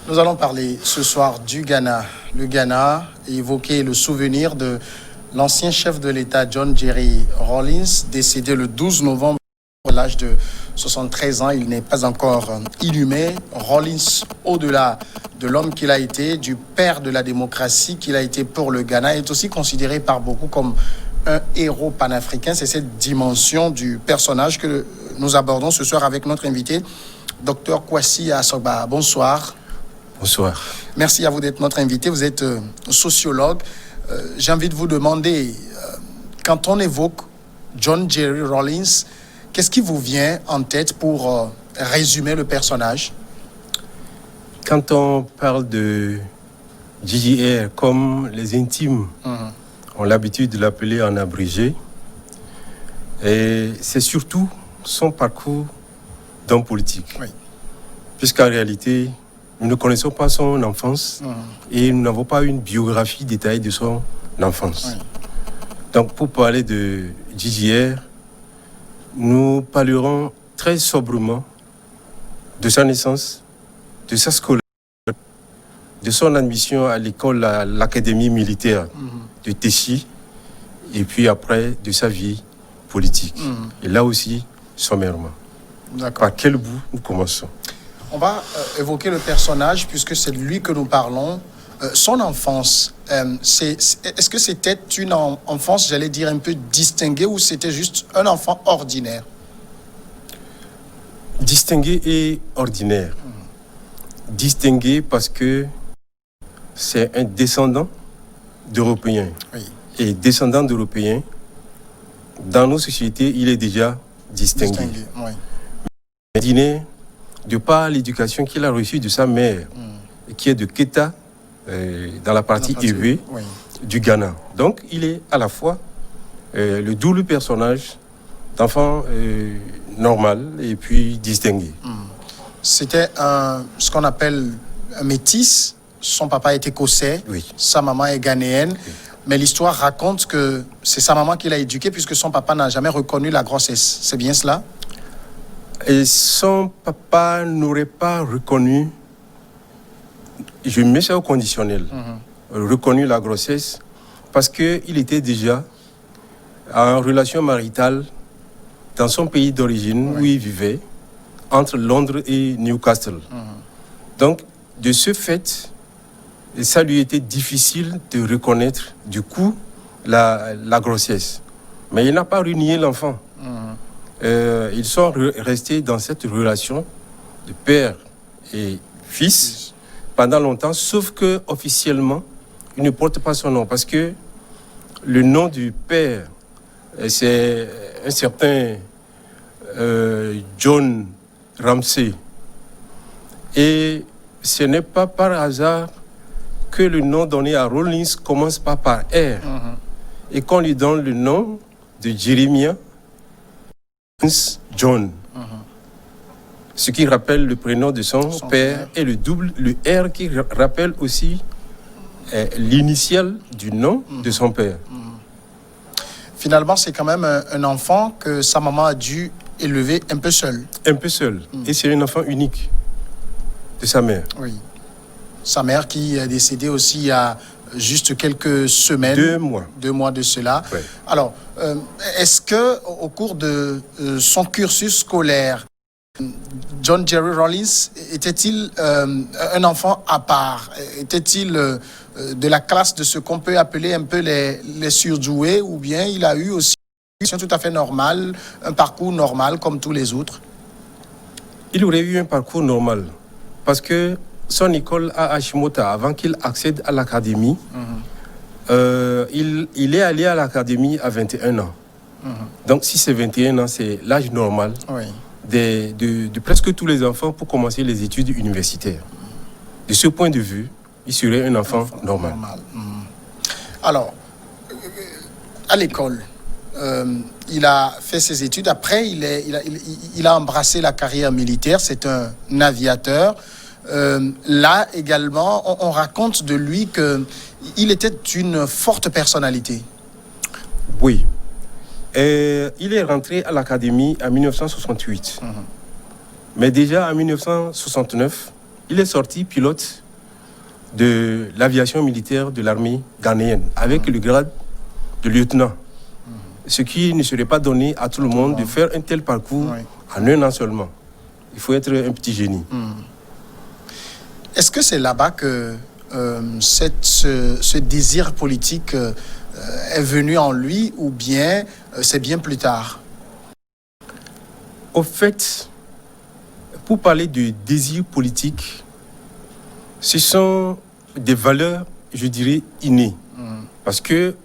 Nous allons parler ce soir du Ghana. Le Ghana, évoquer le souvenir de l'ancien chef de l'État John Jerry Rawlings, décédé le 12 novembre à l'âge de 73 ans. Il n'est pas encore inhumé. Rawlings, au-delà de l'homme qu'il a été, du père de la démocratie qu'il a été pour le Ghana, est aussi considéré par beaucoup comme un héros panafricain. C'est cette dimension du personnage que nous abordons ce soir avec notre invité, Dr Kwasi Asogba. Bonsoir. Bonsoir. Merci à vous d'être notre invité. Vous êtes sociologue. J'ai envie de vous demander, quand on évoque John Jerry Rawlings, qu'est-ce qui vous vient en tête pour résumer le personnage? Quand on parle de JJR, comme les intimes ont l'habitude de l'appeler en abrégé, et c'est surtout son parcours d'homme politique. Oui. Puisqu'en réalité, nous ne connaissons pas son enfance et nous n'avons pas une biographie détaillée de son enfance. Oui. Donc, pour parler de JJR, nous parlerons très sobrement de sa naissance, de sa scolarité, de son admission à l'école, à l'académie militaire de Téchi, et puis après, de sa vie politique. Et là aussi, sommairement. Par quel bout nous commençons? On va évoquer le personnage puisque c'est de lui que nous parlons. Son enfance, est-ce que c'était une enfance, j'allais dire, un peu distinguée ou c'était juste un enfant ordinaire? Distingué et ordinaire. Distingué parce que c'est un descendant d'Européens. Oui. Et descendant d'Européens, dans nos sociétés, il est déjà distingué. Oui. Ordinaire, de par l'éducation qu'il a reçue de sa mère, qui est de Keta, dans la partie Ewe du Ghana. Donc, il est à la fois le double personnage d'enfant normal et puis distingué. C'était ce qu'on appelle un métis. Son papa est écossais, sa maman est ghanéenne. Oui. Mais l'histoire raconte que c'est sa maman qui l'a éduqué puisque son papa n'a jamais reconnu la grossesse. C'est bien cela? Et son papa n'aurait pas reconnu, je mets ça au conditionnel, reconnu la grossesse parce qu'il était déjà en relation maritale dans son pays d'origine où il vivait, entre Londres et Newcastle. Donc, de ce fait, ça lui était difficile de reconnaître du coup la grossesse. Mais il n'a pas renié l'enfant. Ils sont restés dans cette relation de père et fils pendant longtemps, sauf que officiellement, il ne porte pas son nom parce que le nom du père, c'est un certain John Ramsey. Et ce n'est pas par hasard que le nom donné à Rawlings commence pas par R et qu'on lui donne le nom de Jeremiah John, ce qui rappelle le prénom de son père et le R qui rappelle aussi l'initiale du nom de son père. Finalement, c'est quand même un enfant que sa maman a dû élever un peu seul. Un peu seul. Et c'est un enfant unique de sa mère. Oui. Sa mère qui est décédée aussi il y a juste quelques semaines. 2 mois. 2 mois de cela. Ouais. Alors, est-ce que au cours de son cursus scolaire, John Jerry Rawlings était-il un enfant à part? Était-il de la classe de ce qu'on peut appeler un peu les surdoués, ou bien il a eu aussi une éducation tout à fait normale, un parcours normal comme tous les autres? Il aurait eu un parcours normal parce que son école à Hashimota, avant qu'il accède à l'académie, il est allé à l'académie à 21 ans. Donc si c'est 21 ans, c'est l'âge normal de presque tous les enfants pour commencer les études universitaires. De ce point de vue, il serait un enfant normal. Alors, à l'école, il a fait ses études. Après, il a embrassé la carrière militaire. C'est un aviateur. Là également, on raconte de lui qu'il était une forte personnalité. Oui. Il est rentré à l'académie en 1968. Mais déjà en 1969, il est sorti pilote de l'aviation militaire de l'armée ghanéenne, avec le grade de lieutenant. Ce qui ne serait pas donné à tout le monde de faire un tel parcours en un an seulement. Il faut être un petit génie. Est-ce que c'est là-bas que ce désir politique est venu en lui, ou bien c'est bien plus tard? Au fait, pour parler de désir politique, ce sont des valeurs, je dirais, innées. Parce que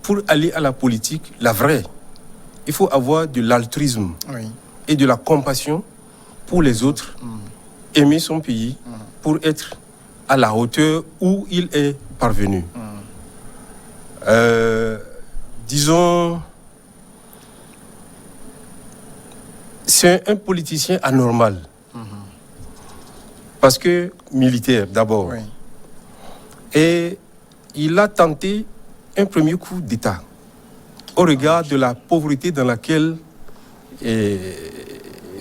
pour aller à la politique, la vraie, il faut avoir de l'altruisme et de la compassion pour les autres, aimer son pays pour être à la hauteur où il est parvenu. Disons, c'est un politicien anormal. Parce que militaire d'abord. Et il a tenté un premier coup d'État au regard de la pauvreté dans laquelle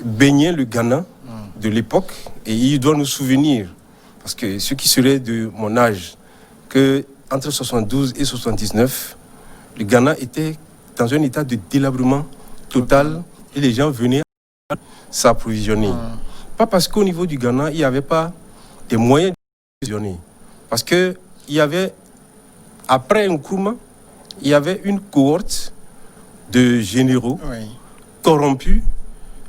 baignait le Ghana de l'époque. Et il doit nous souvenir, parce que ceux qui seraient de mon âge, que entre 72 et 79, le Ghana était dans un état de délabrement total et les gens venaient s'approvisionner. Pas parce qu'au niveau du Ghana, il n'y avait pas des moyens de s'approvisionner. Parce qu'il y avait, après Nkrumah, il y avait une cohorte de généraux corrompus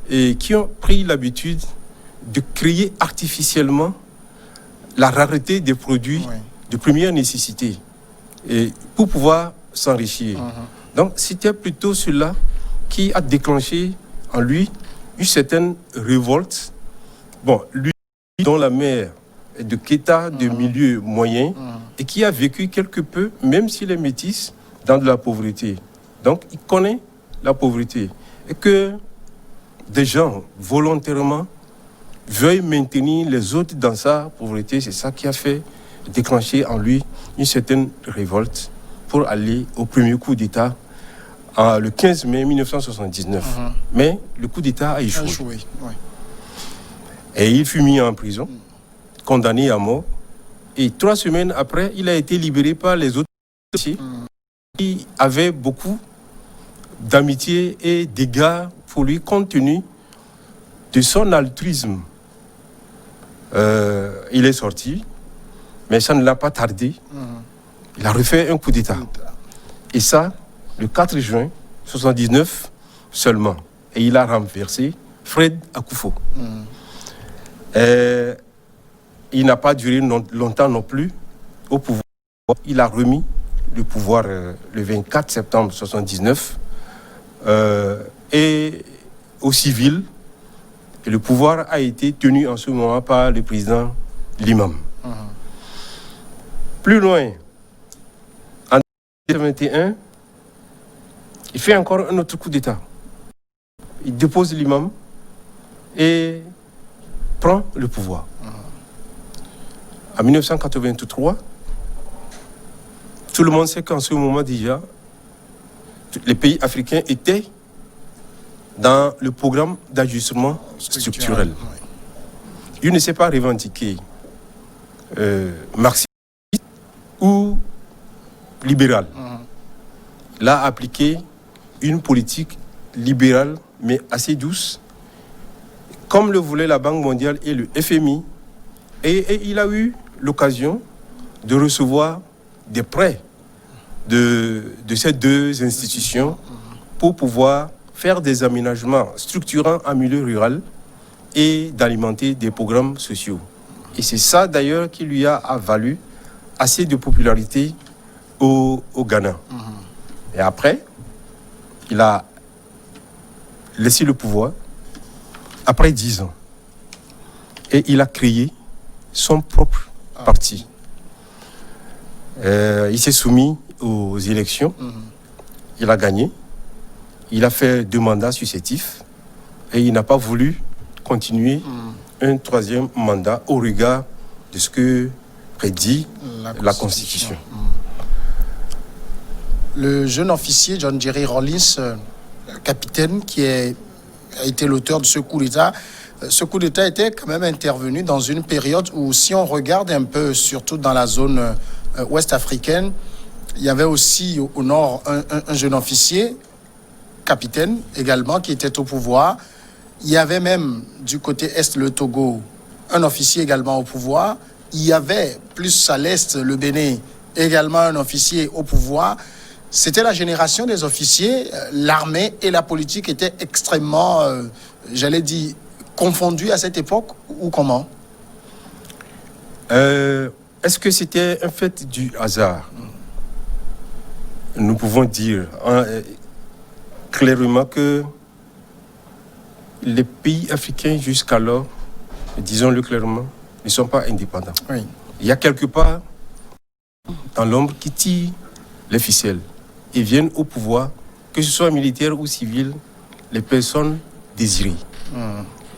et qui ont pris l'habitude de créer artificiellement la rareté des produits de première nécessité et pour pouvoir s'enrichir. Donc c'était plutôt cela qui a déclenché en lui une certaine révolte. Bon, lui dont la mère est de Keita, de milieu moyen, et qui a vécu quelque peu, même s'il est métis, dans de la pauvreté. Donc il connaît la pauvreté. Et que des gens volontairement veuillent maintenir les autres dans sa pauvreté, c'est ça qui a fait déclencher en lui une certaine révolte pour aller au premier coup d'État le 15 mai 1979. Mais le coup d'État a échoué. Et il fut mis en prison, condamné à mort. Et 3 semaines après, il a été libéré par les autres qui avaient beaucoup d'amitié et d'égards pour lui, compte tenu de son altruisme. Il est sorti, mais ça ne l'a pas tardé. Il a refait un coup d'État. Et ça, le 4 juin 1979 seulement. Et il a renversé Fred Akufo. Il n'a pas duré longtemps non plus au pouvoir. Il a remis le pouvoir le 24 septembre 1979 et aux civils. Et le pouvoir a été tenu en ce moment par le président Limam. Plus loin, en 1921, il fait encore un autre coup d'État. Il dépose l'imam et prend le pouvoir. En 1983, tout le monde sait qu'en ce moment déjà, les pays africains étaient dans le programme d'ajustement structurel. Il ne s'est pas revendiqué marxiste ou libéral. Il a appliqué une politique libérale, mais assez douce, comme le voulaient la Banque mondiale et le FMI. Et il a eu l'occasion de recevoir des prêts de ces deux institutions pour pouvoir faire des aménagements structurants en milieu rural et d'alimenter des programmes sociaux. Et c'est ça d'ailleurs qui lui a valu assez de popularité au Ghana. Et après, il a laissé le pouvoir après 10 ans. Et il a créé son propre parti. Il s'est soumis aux élections. Il a gagné. Il a fait 2 mandats successifs. Et il n'a pas voulu continuer un 3e mandat au regard de ce que prédit la Constitution. Le jeune officier John Jerry Rawlings, capitaine, qui a été l'auteur de ce coup d'État, ce coup d'État était quand même intervenu dans une période où, si on regarde un peu, surtout dans la zone ouest africaine, il y avait aussi au nord un jeune officier, capitaine également, qui était au pouvoir. Il y avait même du côté est, le Togo, un officier également au pouvoir. Il y avait plus à l'est, le Bénin, également un officier au pouvoir. C'était la génération des officiers. L'armée et la politique étaient extrêmement, j'allais dire, confondues à cette époque, ou comment? Est-ce que c'était un fait du hasard? Nous pouvons dire clairement que les pays africains jusqu'alors, disons-le clairement, ne sont pas indépendants. Oui. Il y a quelque part dans l'ombre qui tire les ficelles et viennent au pouvoir, que ce soit militaire ou civil, les personnes désirées.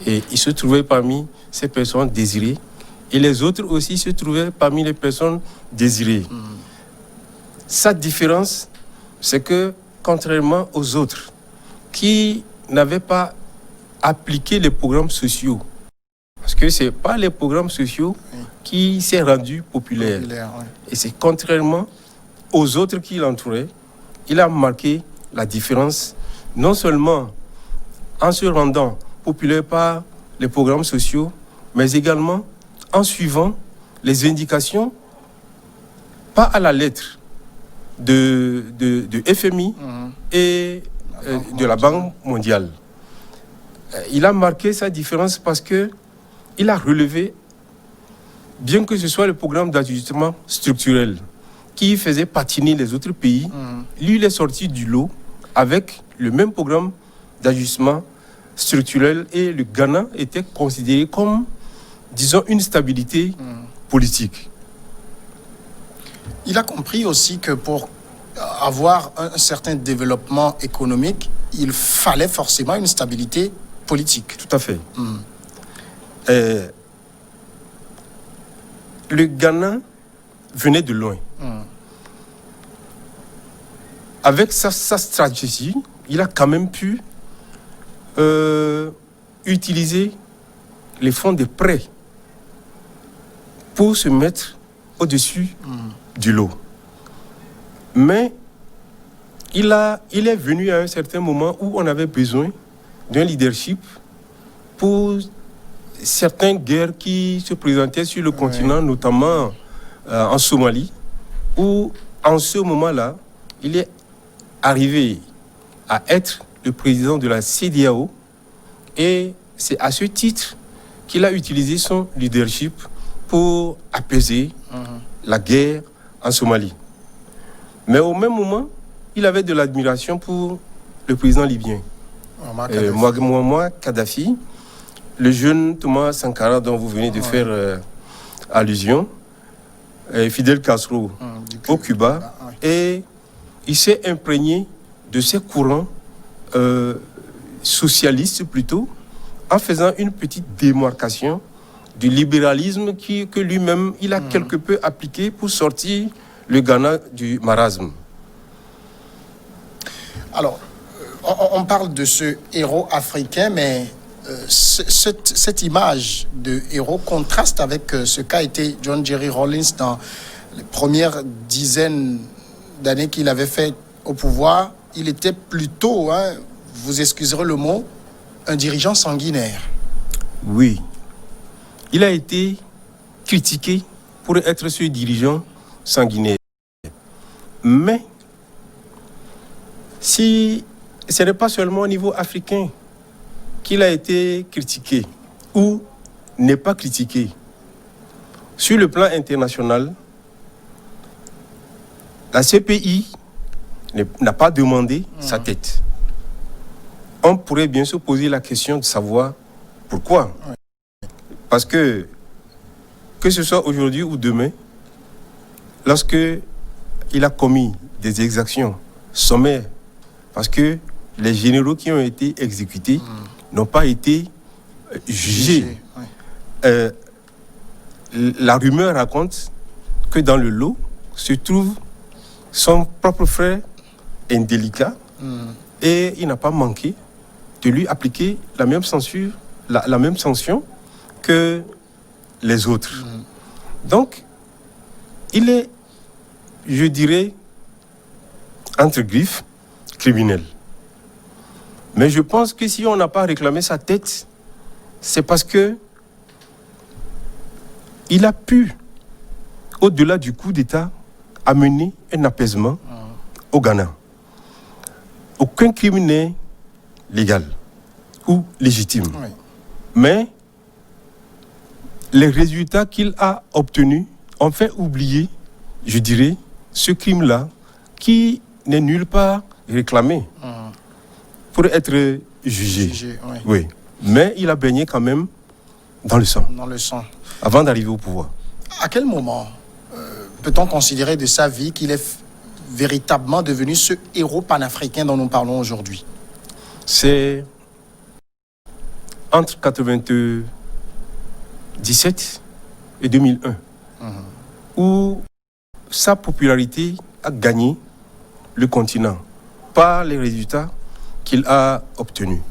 Et ils se trouvaient parmi ces personnes désirées, et les autres aussi se trouvaient parmi les personnes désirées. Sa différence, c'est que, contrairement aux autres qui n'avaient pas appliqué les programmes sociaux, parce que ce n'est pas les programmes sociaux qui s'est rendu populaire. Et c'est contrairement aux autres qui l'entouraient, il a marqué la différence, non seulement en se rendant populaire par les programmes sociaux, mais également en suivant les indications, pas à la lettre, de FMI et de la Banque mondiale. Il a marqué sa différence parce que il a relevé, bien que ce soit le programme d'ajustement structurel qui faisait patiner les autres pays, lui, il est sorti du lot avec le même programme d'ajustement structurel, et le Ghana était considéré comme, disons, une stabilité politique. Il a compris aussi que pour avoir un certain développement économique, il fallait forcément une stabilité politique. Tout à fait. Le Ghana venait de loin. Avec sa stratégie, il a quand même pu utiliser les fonds de prêt pour se mettre au-dessus du lot. Mais il est venu à un certain moment où on avait besoin d'un leadership pour certaines guerres qui se présentaient sur le continent, notamment en Somalie, où en ce moment-là, il est arrivé à être le président de la CEDEAO, et c'est à ce titre qu'il a utilisé son leadership pour apaiser la guerre en Somalie. Mais au même moment, il avait de l'admiration pour le président libyen, Mouammar Kadhafi, le jeune Thomas Sankara dont vous venez de faire allusion, Fidel Castro au Cuba, et il s'est imprégné de ces courants socialistes plutôt, en faisant une petite démarcation du libéralisme que lui-même il a quelque peu appliqué pour sortir le Ghana du marasme. Alors, on parle de ce héros africain, mais cette image de héros contraste avec ce qu'a été John Jerry Rawlings dans les premières dizaines d'années qu'il avait fait au pouvoir. Il était plutôt, vous excuserez le mot, un dirigeant sanguinaire. Oui. Il a été critiqué pour être ce dirigeant sanguinaire. Mais si ce n'est pas seulement au niveau africain qu'il a été critiqué ou n'est pas critiqué, sur le plan international, la CPI n'a pas demandé sa tête. On pourrait bien se poser la question de savoir pourquoi. Parce que ce soit aujourd'hui ou demain, lorsque il a commis des exactions sommaires, parce que les généraux qui ont été exécutés n'ont pas été jugés. La rumeur raconte que dans le lot se trouve son propre frère indélicat, et il n'a pas manqué de lui appliquer la même censure la même sanction que les autres. Donc, il est, je dirais, entre griffes, criminel. Mais je pense que si on n'a pas réclamé sa tête, c'est parce que il a pu, au-delà du coup d'État, amener un apaisement au Ghana. Aucun crime n'est légal ou légitime. Oui. Mais les résultats qu'il a obtenus ont fait oublier, je dirais, ce crime-là qui n'est nulle part réclamé pour être jugé. Oui. Oui. Mais il a baigné quand même dans le sang Dans le sang. avant d'arriver au pouvoir. À quel moment peut-on considérer de sa vie qu'il est véritablement devenu ce héros panafricain dont nous parlons aujourd'hui? C'est entre 1997 et 2001 où sa popularité a gagné le continent par les résultats qu'il a obtenus.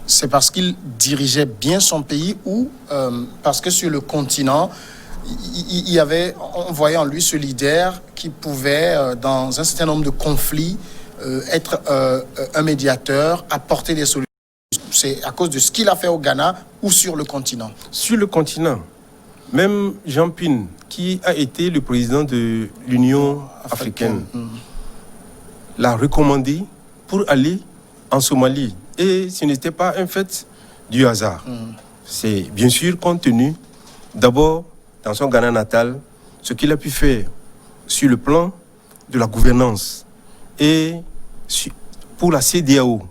C'est parce qu'il dirigeait bien son pays ou parce que sur le continent, il y avait, on voyait en lui ce leader qui pouvait, dans un certain nombre de conflits, être un médiateur, apporter des solutions. C'est à cause de ce qu'il a fait au Ghana ou sur le continent? Sur le continent, même Jean Ping, qui a été le président de l'Union africaine, l'a recommandé pour aller en Somalie. Et ce n'était pas un fait du hasard. C'est bien sûr compte tenu, d'abord, dans son Ghana natal, ce qu'il a pu faire sur le plan de la gouvernance et pour la CEDEAO,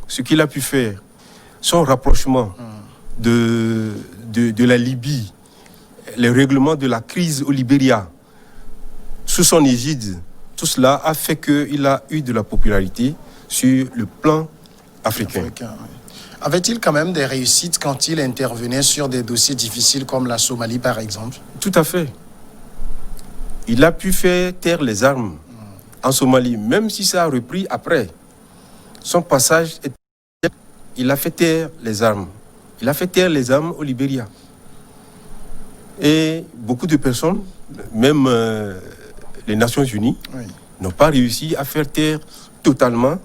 ce qu'il a pu faire, son rapprochement de la Libye, les règlements de la crise au Libéria, sous son égide, tout cela a fait qu'il a eu de la popularité sur le plan africain. Oui. Avait-il quand même des réussites quand il intervenait sur des dossiers difficiles comme la Somalie, par exemple? Tout à fait. Il a pu faire taire les armes en Somalie, même si ça a repris après. Son passage, il a fait taire les armes. Il a fait taire les armes au Libéria. Et beaucoup de personnes, même les Nations Unies, n'ont pas réussi à faire taire totalement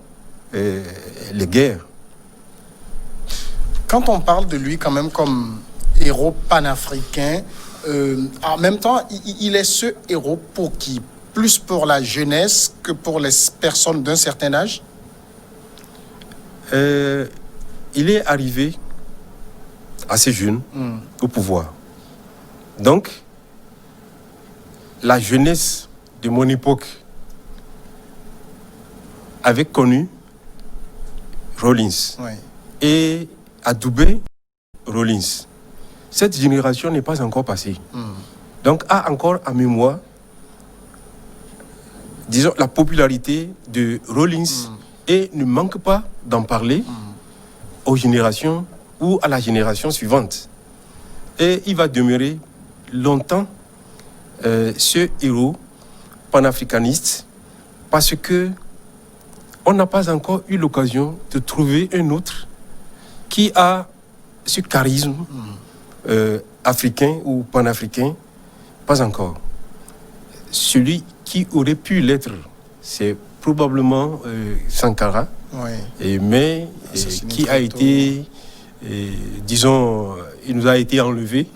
les guerres. Quand on parle de lui quand même comme héros panafricain, en même temps, il est ce héros pour qui? Plus pour la jeunesse que pour les personnes d'un certain âge? Il est arrivé assez jeune au pouvoir. Donc, la jeunesse de mon époque avait connu Rawlings et adoubé Rawlings. Cette génération n'est pas encore passée. Donc, a encore en mémoire, disons, la popularité de Rawlings et ne manque pas d'en parler aux générations ou à la génération suivante. Et il va demeurer longtemps ce héros panafricaniste parce que on n'a pas encore eu l'occasion de trouver un autre qui a ce charisme africain ou panafricain. Pas encore. Celui qui aurait pu l'être, c'est probablement Sankara, mais qui a été, disons, il nous a été enlevé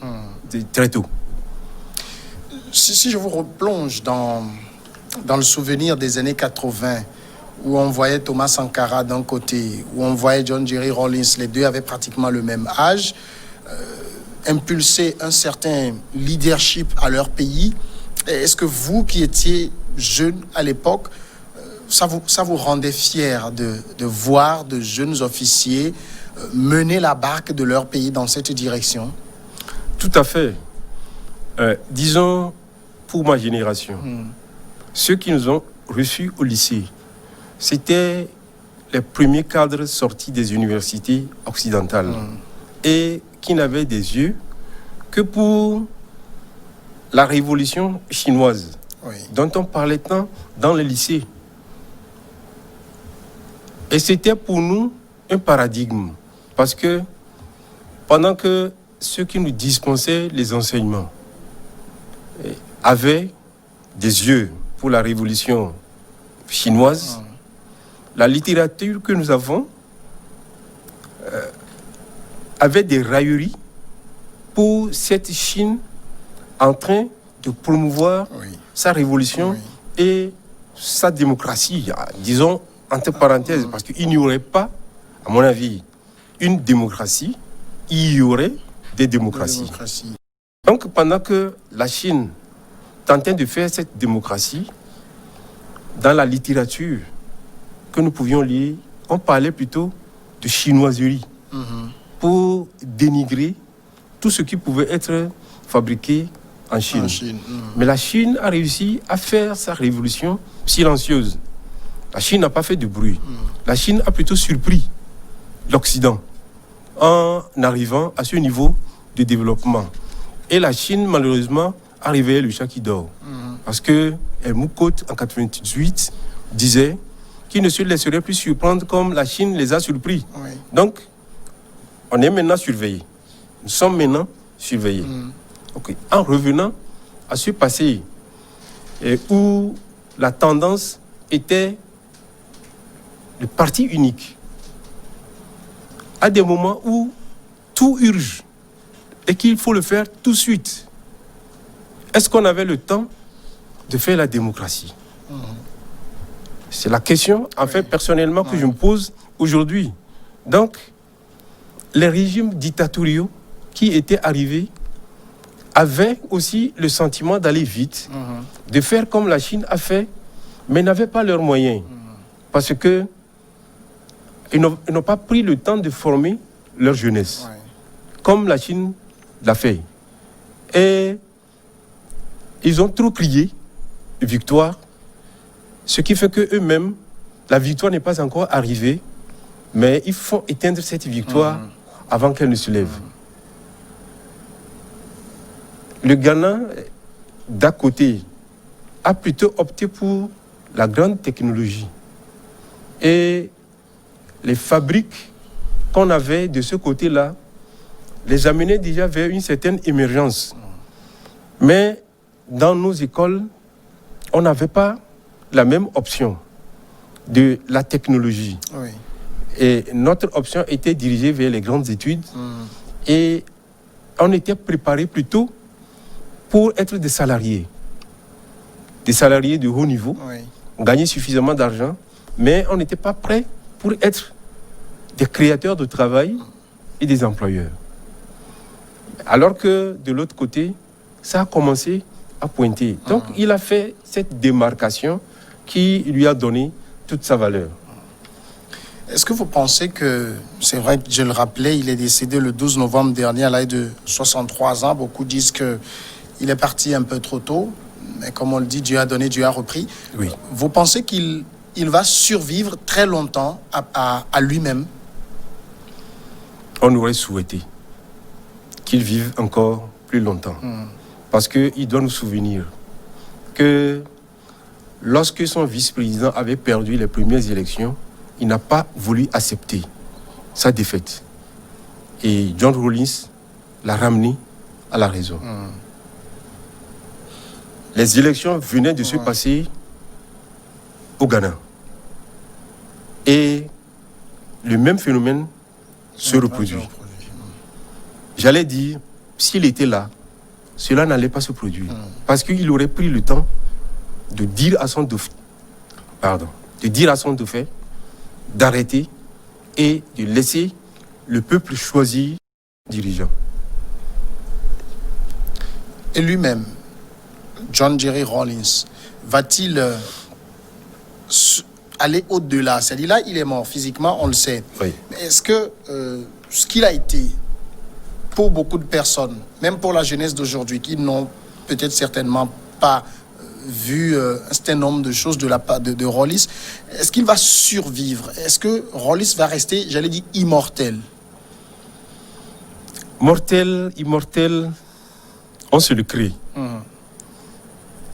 très tôt. Si je vous replonge dans le souvenir des années 80, où on voyait Thomas Sankara d'un côté, où on voyait John Jerry Rawlings, les deux avaient pratiquement le même âge, impulser un certain leadership à leur pays. Est-ce que vous, qui étiez jeune à l'époque, ça vous rendait fier de voir de jeunes officiers mener la barque de leur pays dans cette direction? Tout à fait. Disons, pour ma génération, ceux qui nous ont reçus au lycée, c'était les premiers cadres sortis des universités occidentales et qui n'avaient des yeux que pour la révolution chinoise, dont on parlait tant dans les lycées. Et c'était pour nous un paradigme Parce que pendant que ceux qui nous dispensaient les enseignements avaient des yeux pour la révolution chinoise, la littérature que nous avons avait des railleries pour cette Chine en train de promouvoir sa révolution et sa démocratie, disons entre parenthèses, parce qu'il n'y aurait pas, à mon avis, une démocratie, il y aurait des démocraties. Donc pendant que la Chine tentait de faire cette démocratie, dans la littérature que nous pouvions lire, on parlait plutôt de chinoiserie pour dénigrer tout ce qui pouvait être fabriqué en Chine. Mais la Chine a réussi à faire sa révolution silencieuse. La Chine n'a pas fait de bruit. La Chine a plutôt surpris l'Occident en arrivant à ce niveau de développement. Et la Chine, malheureusement, a réveillé le chat qui dort. Parce que Helmut Kohl, en 1998, disait qu'il ne se laisserait plus surprendre comme la Chine les a surpris. Donc, on est maintenant surveillés. Nous sommes maintenant surveillés. Okay. En revenant à ce passé où la tendance était le parti unique, à des moments où tout urge et qu'il faut le faire tout de suite, est-ce qu'on avait le temps de faire la démocratie? C'est la question, en fait, personnellement, que je me pose aujourd'hui. Donc, les régimes dictatoriaux qui étaient arrivés avaient aussi le sentiment d'aller vite, de faire comme la Chine a fait, mais n'avaient pas leurs moyens. Parce que ils n'ont pas pris le temps de former leur jeunesse, comme la Chine l'a fait. Et ils ont trop crié victoire, ce qui fait qu'eux-mêmes, la victoire n'est pas encore arrivée, mais ils font éteindre cette victoire avant qu'elle ne se lève. Le Ghana, d'à côté, a plutôt opté pour la grande technologie. Et les fabriques qu'on avait de ce côté-là les amenaient déjà vers une certaine émergence. Mais dans nos écoles, on n'avait pas la même option de la technologie. Et notre option était dirigée vers les grandes études. Et on était préparé plutôt pour être des salariés de haut niveau, gagner suffisamment d'argent, mais on n'était pas prêt pour être des créateurs de travail et des employeurs. Alors que de l'autre côté, ça a commencé à pointer. Donc il a fait cette démarcation qui lui a donné toute sa valeur. Est-ce que vous pensez que, c'est vrai que je le rappelais, il est décédé le 12 novembre dernier à l'âge de 63 ans. Beaucoup disent qu'il est parti un peu trop tôt, mais comme on le dit, Dieu a donné, Dieu a repris. Vous pensez qu'il va survivre très longtemps à lui-même? On aurait souhaité qu'il vive encore plus longtemps. Parce qu'il doit nous souvenir que lorsque son vice-président avait perdu les premières élections, il n'a pas voulu accepter sa défaite. Et John Rawlings l'a ramené à la raison. Les élections venaient de se passer au Ghana. Et le même phénomène se reproduit. J'allais dire, s'il était là, cela n'allait pas se produire. Parce qu'il aurait pris le temps de dire à son dauphin, d'arrêter et de laisser le peuple choisir dirigeant. Et lui-même, John Jerry Rawlings, va-t-il aller au-delà? C'est-à-dire là, il est mort physiquement, on le sait. Mais est-ce que ce qu'il a été pour beaucoup de personnes, même pour la jeunesse d'aujourd'hui, qui n'ont peut-être certainement pas vu un certain nombre de choses de la part de Rawlings, est-ce qu'il va survivre? Est-ce que Rawlings va rester, j'allais dire, immortel? Mortel, immortel, on se le crée.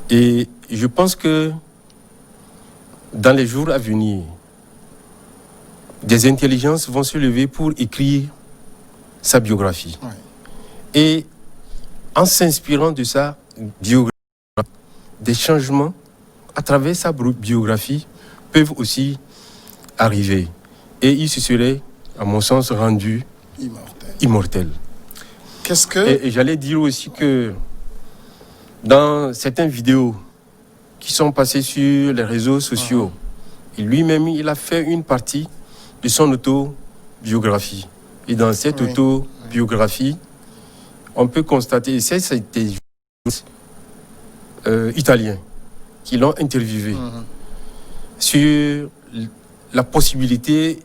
Et je pense que dans les jours à venir, des intelligences vont se lever pour écrire sa biographie. Oui. Et en s'inspirant de sa biographie, des changements à travers sa biographie peuvent aussi arriver. Et il se serait, à mon sens, rendu immortel. Qu'est-ce que... Et j'allais dire aussi que dans certaines vidéos qui sont passées sur les réseaux sociaux, lui-même, il a fait une partie de son autobiographie. Et dans cette autobiographie, on peut constater, et c'est des Italiens qui l'ont interviewé sur la possibilité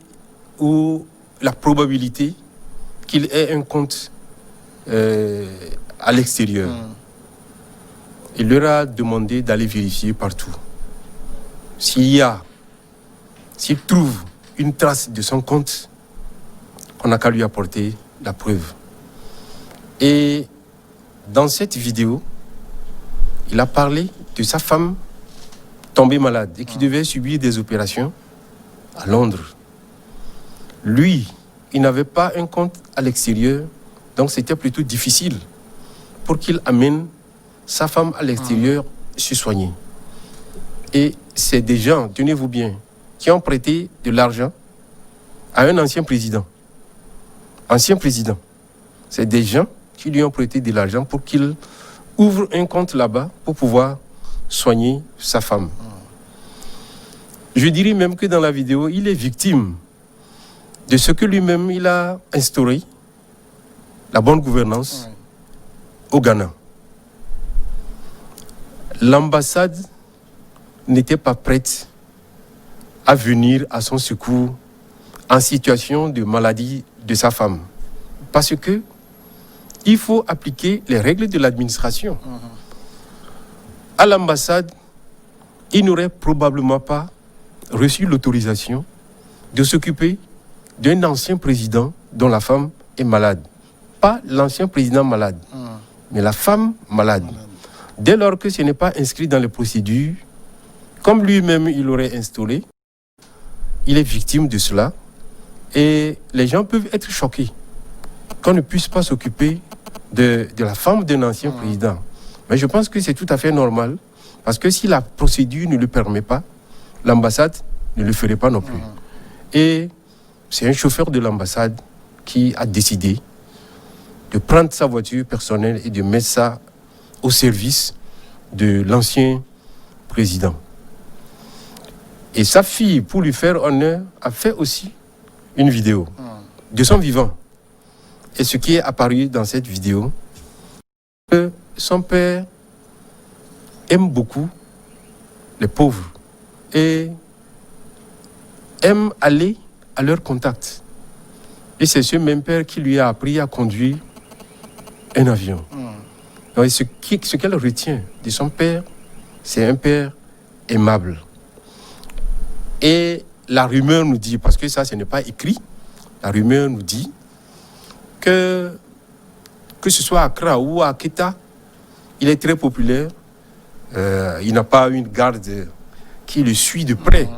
ou la probabilité qu'il ait un compte à l'extérieur. Il leur a demandé d'aller vérifier partout. S'il trouve une trace de son compte, on n'a qu'à lui apporter la preuve. Et dans cette vidéo, il a parlé de sa femme tombée malade et qui devait subir des opérations à Londres. Lui, il n'avait pas un compte à l'extérieur, donc c'était plutôt difficile pour qu'il amène sa femme à l'extérieur se soigner. Et c'est des gens, tenez-vous bien, qui ont prêté de l'argent à un ancien président. Ancien président. C'est des gens qui lui ont prêté de l'argent pour qu'il ouvre un compte là-bas pour pouvoir soigner sa femme. Je dirais même que dans la vidéo, il est victime de ce que lui-même il a instauré, la bonne gouvernance au Ghana. L'ambassade n'était pas prête à venir à son secours en situation de maladie de sa femme. Parce que il faut appliquer les règles de l'administration. À l'ambassade, il n'aurait probablement pas reçu l'autorisation de s'occuper d'un ancien président dont la femme est malade. Pas l'ancien président malade, mais la femme malade. Dès lors que ce n'est pas inscrit dans les procédures, comme lui-même il aurait instauré, il est victime de cela. Et les gens peuvent être choqués qu'on ne puisse pas s'occuper de la femme d'un ancien président. Mais je pense que c'est tout à fait normal, parce que si la procédure ne le permet pas, l'ambassade ne le ferait pas non plus. Et c'est un chauffeur de l'ambassade qui a décidé de prendre sa voiture personnelle et de mettre ça au service de l'ancien président. Et sa fille, pour lui faire honneur, a fait aussi une vidéo de son vivant. Et ce qui est apparu dans cette vidéo, que son père aime beaucoup les pauvres et aime aller à leur contact. Et c'est ce même père qui lui a appris à conduire un avion. Donc, ce qu'elle retient de son père, c'est un père aimable. Et la rumeur nous dit, parce que ça, ce n'est pas écrit, la rumeur nous dit que ce soit à Accra ou à Keta, il est très populaire. Il n'a pas une garde qui le suit de près.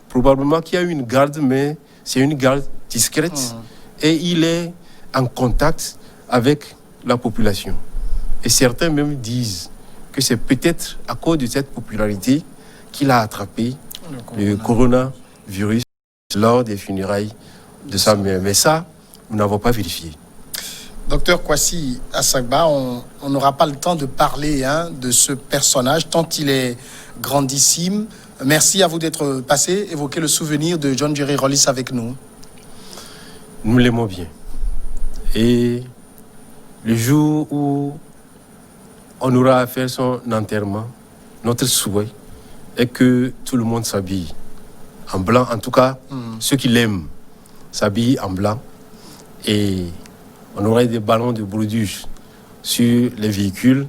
Probablement qu'il y a une garde, mais c'est une garde discrète. Et il est en contact avec la population. Et certains même disent que c'est peut-être à cause de cette popularité qu'il a attrapé le coronavirus lors des funérailles de sa mère. Mais ça, nous n'avons pas vérifié. Docteur Kwasi Asagba, on n'aura pas le temps de parler de ce personnage tant il est grandissime. Merci à vous d'être passé, évoquer le souvenir de John Jerry Rawlings avec nous. Nous l'aimons bien. Et le jour où on aura à faire son enterrement, notre souhait est que tout le monde s'habille en blanc. En tout cas, ceux qui l'aiment s'habillent en blanc. Et on aurait des ballons de brodage sur les véhicules.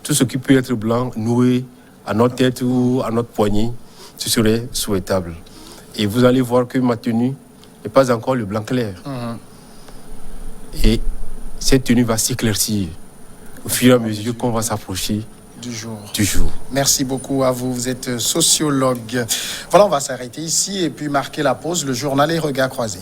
Tout ce qui peut être blanc, noué à notre tête ou à notre poignet, ce serait souhaitable. Et vous allez voir que ma tenue n'est pas encore le blanc clair. Et cette tenue va s'éclaircir au fur et à mesure qu'on va s'approcher du jour. Du jour. Merci beaucoup à vous. Vous êtes sociologue. Voilà, on va s'arrêter ici et puis marquer la pause. Le journal Les Regards Croisés.